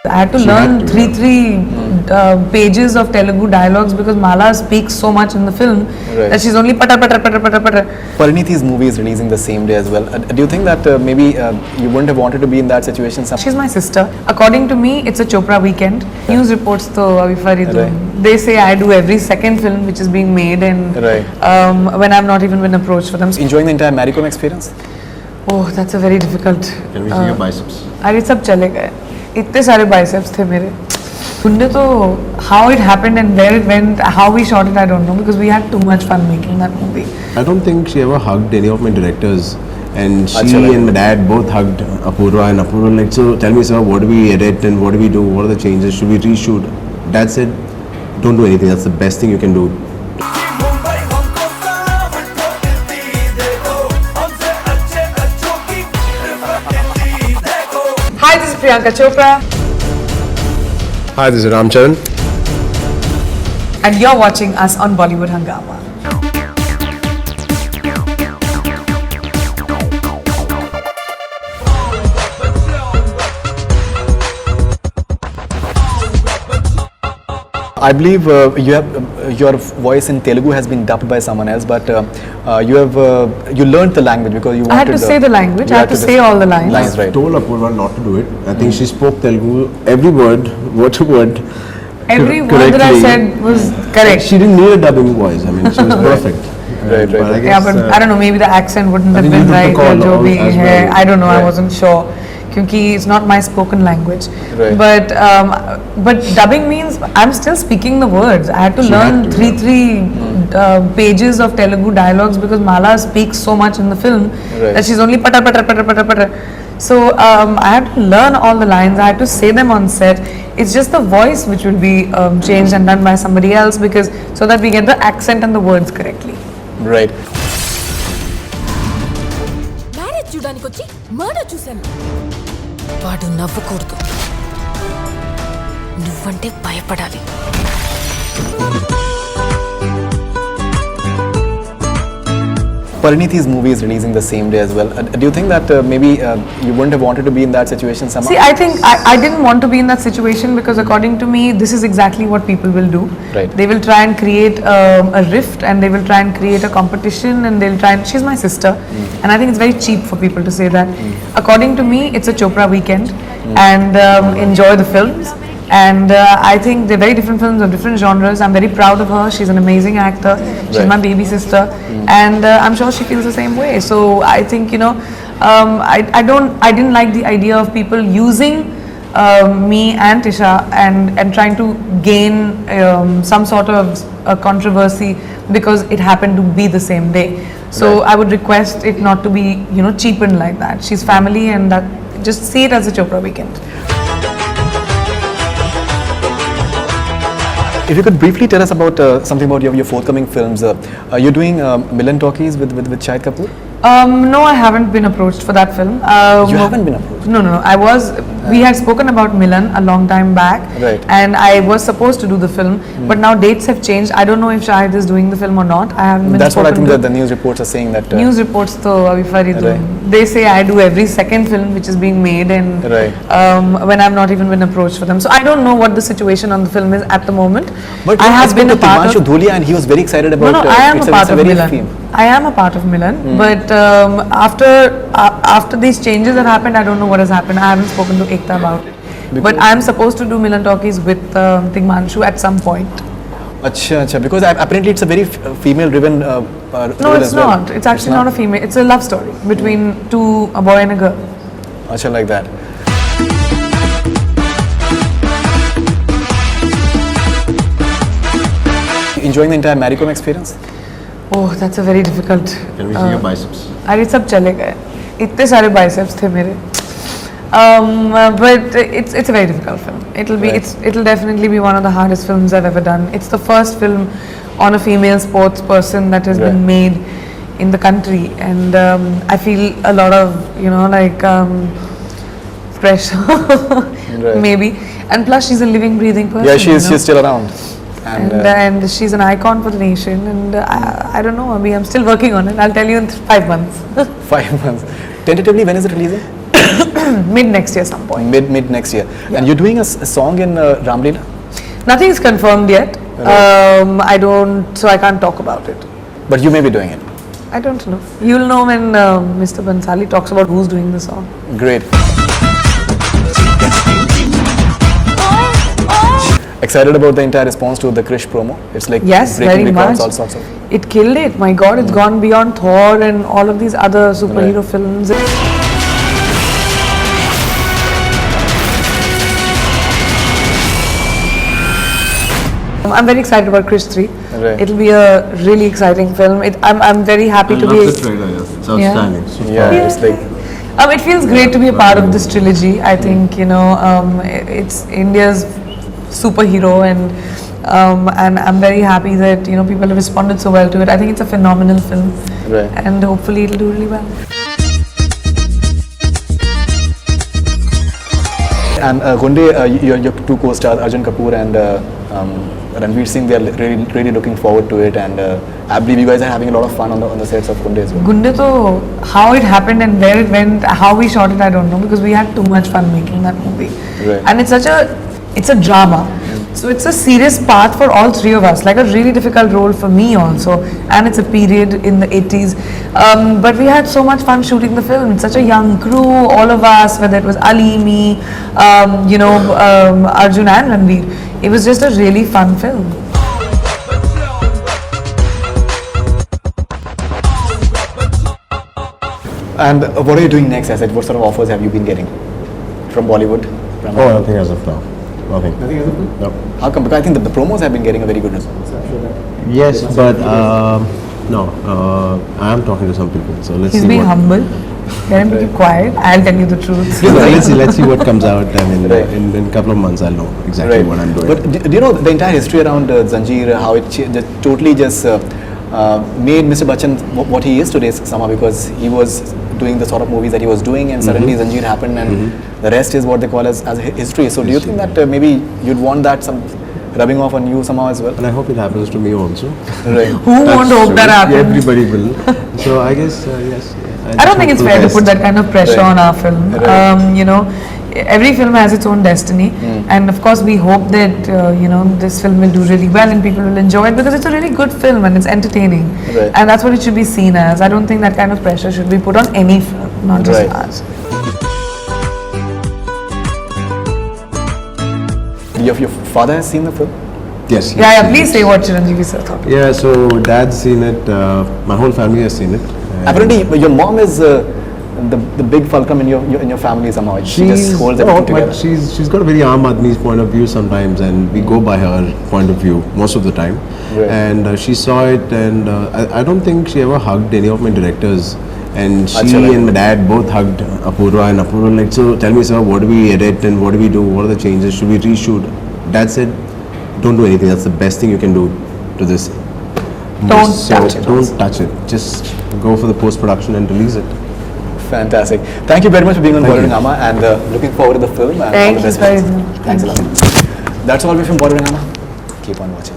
I had to learn three pages of Telugu dialogues because Mala speaks so much in the film that she's only patar patar patar patar patar. Parineethi's movie is releasing the same day as well. Do you think that maybe you wouldn't have wanted to be in that situation? She's my sister. According to me, it's a Chopra weekend. News reports to Avifaridu. They say I do every second film which is being made, and when I've not even been approached for them. Enjoying the entire Maricom experience? Oh, that's a very difficult. Can we see your biceps? अरे सब चले गए. इतने सारे biceps थे मेरे. सुनने तो how it happened and where it went, how we shot it, I don't know, because we had too much fun making that movie. I don't think she ever hugged any of my directors, and she and my dad both hugged Apurva, and Apurva like, so tell me sir, what do we edit and what do we do, what are the changes, should we reshoot? Dad said, don't do anything, that's the best thing you can do. Hi, this is Priyanka Chopra. Hi, this is Ram Charan. And you're watching us on Bollywood Hungama. I believe you have your voice in Telugu has been dubbed by someone else, but you learned the language because you wanted. I had to say the language. I had to say all the lines. Right. I told Apurva not to do it. I think she spoke Telugu every word to word. Every word that I said was correct. She didn't need a dubbing voice. I mean, she was perfect. Right. But I guess, Yeah, but I don't know. Maybe the accent wouldn't have been right. जो भी है, I don't know. I wasn't sure. Because it's not my spoken language. Right. But dubbing means I'm still speaking the words. I had to learn three pages of Telugu dialogues because Mala speaks so much in the film that she's only patar patar patar patar patar. So I had to learn all the lines. I had to say them on set. It's just the voice which will be changed and done by somebody else, because so that we get the accent and the words correctly. Right. Marriage చూడడానికి వచ్చి murder చూశాను. వాడు నవ్వకూడదు, నువ్వంటే భయపడాలి. Parineethi's movie is releasing the same day as well. Do you think that maybe you wouldn't have wanted to be in that situation somehow? See, I think I didn't want to be in that situation because according to me, this is exactly what people will do. Right. They will try and create a rift, and they will try and create a competition, and they'll try and, she's my sister, and I think it's very cheap for people to say that. According to me, it's a Chopra weekend, and enjoy the films. And I think they're very different films of different genres. I'm very proud of her. She's an amazing actor. She's my baby sister, and I'm sure she feels the same way. So I think, you know, I didn't like the idea of people using me and Tisha and trying to gain some sort of controversy because it happened to be the same day. So I would request it not to be, you know, cheapened like that. She's family, and that, just see it as a Chopra weekend. If you could briefly tell us about something about your forthcoming films. You're doing Milan Talkies with Shahid Kapoor? No, I haven't been approached for that film. You haven't been approached? No. We had spoken about Milan a long time back, and I was supposed to do the film, but now dates have changed. I don't know if Shahid is doing the film or not. I haven't been. That's what I think that the news reports are saying that. News reports to Avifaridu. They say I do every second film which is being made, and when I've not even been approached for them. So I don't know what the situation on the film is at the moment. But I have been a part of Dhulia, and he was very excited about. No, I am a part of Milan. I am a part of Milan, but after these changes that happened, I don't know what has happened. I haven't spoken to Ekta about it. But I am supposed to do Milan Talkies with Tigmanshu at some point. Acha, because apparently it's a very female-driven. No, it's not. It's actually not a female. It's a love story between a boy and a girl. Acha, like that. Enjoying the entire Maricom experience? Oh, that's a very difficult. Can we see your biceps? अरे सब चले गए. इतने सारे biceps थे मेरे. But it's a very difficult film. It'll definitely be one of the hardest films I've ever done. It's the first film on a female sports person that has been made in the country, and I feel a lot of, you know, like pressure maybe, and plus she's a living, breathing person. Yeah, she's still around. And she's an icon for the nation, and I don't know, Abhi, I'm still working on it. I'll tell you in 5 months. 5 months. Tentatively, when is it releasing? mid next year some point. Mid next year. And you're doing a song in Ramleela? Nothing is confirmed yet. Right. I don't, so I can't talk about it. But you may be doing it. I don't know. You'll know when Mr. Bansali talks about who's doing the song. Great. Excited about the entire response to the Krish promo? It's like Yes, breaking very records, much. all sorts of. It killed it. My God, it's gone beyond Thor and all of these other superhero Right. films. I'm very excited about Krish 3. Right. It'll be a really exciting film. I'm very happy to be. trailer. It's Yeah. outstanding. Yeah, it's like. It feels great to be a part of this trilogy. I think it's India's superhero, and I'm very happy that people have responded so well to it. I think it's a phenomenal film, Right. and hopefully it'll do really well. And Gunde, your two co-stars, Arjun Kapoor and Ranveer Singh, they are really looking forward to it, and I believe you guys are having a lot of fun on the sets of Gunde as well. Gunde to, how it happened and where it went, how we shot it, I don't know, because we had too much fun making that movie. Right. And it's a drama. So it's a serious path for all three of us, like a really difficult role for me also, and it's a period in the 80s. But we had so much fun shooting the film. It's such a young crew, all of us, whether it was Ali, me, Arjun and Ranveer. It was just a really fun film. And what are you doing next? As what sort of offers have you been getting from Bollywood? From Oh, nothing as of now. Nothing. Nothing as of now? No. How come? Because I think the promos have been getting a very good response. Yes, but no. I am talking to some people, so let's He's see. being what, humble. Get him to keep quiet. I'll tell you the truth. let's see what comes out. I mean, Right. in a couple of months, I'll know exactly what I'm doing. But do you know the entire history around Zanjeer, how it totally just made Mr. Bachchan what he is today somehow, because he was doing the sort of movies that he was doing, and suddenly Zanjeer happened, and the rest is what they call as history. So do you think that maybe you'd want that some rubbing off on you somehow as well? And I hope it happens to me also. Right. Who won't hope that happens? Everybody will. So I guess yes. I don't think it's fair to put that kind of pressure Right. on our film. Right. Every film has its own destiny, and of course we hope that this film will do really well and people will enjoy it, because it's a really good film and it's entertaining, Right. and that's what it should be seen as. I don't think that kind of pressure should be put on any film, not just Right. ours. Your father has seen the film? Yes. Yeah, please say what Chiranjeevi sir thought. Yeah, so dad's seen it. My whole family has seen it. and Apparently, your mom is the big fulcrum in your family somehow. She just holds everything together. But she's got a very Aam Aadmi's point of view sometimes, and we go by her point of view most of the time. Right. And she saw it, and I don't think she ever hugged any of my directors. And she Achha, and my dad both hugged Apurva, and Apurva like, so tell me, sir, what do we edit and what do we do? What are the changes? Should we reshoot? Dad said, don't do anything. That's the best thing you can do to this. Don't So touch it. Don't touch it. Just go for the post-production and release it. Fantastic. Thank you very much for being on Thank Bollywood you. Hungama, and looking forward to the film. And Thank all the you best very for it. much. Thanks a lot. That's all from Bollywood Hungama. Keep on watching.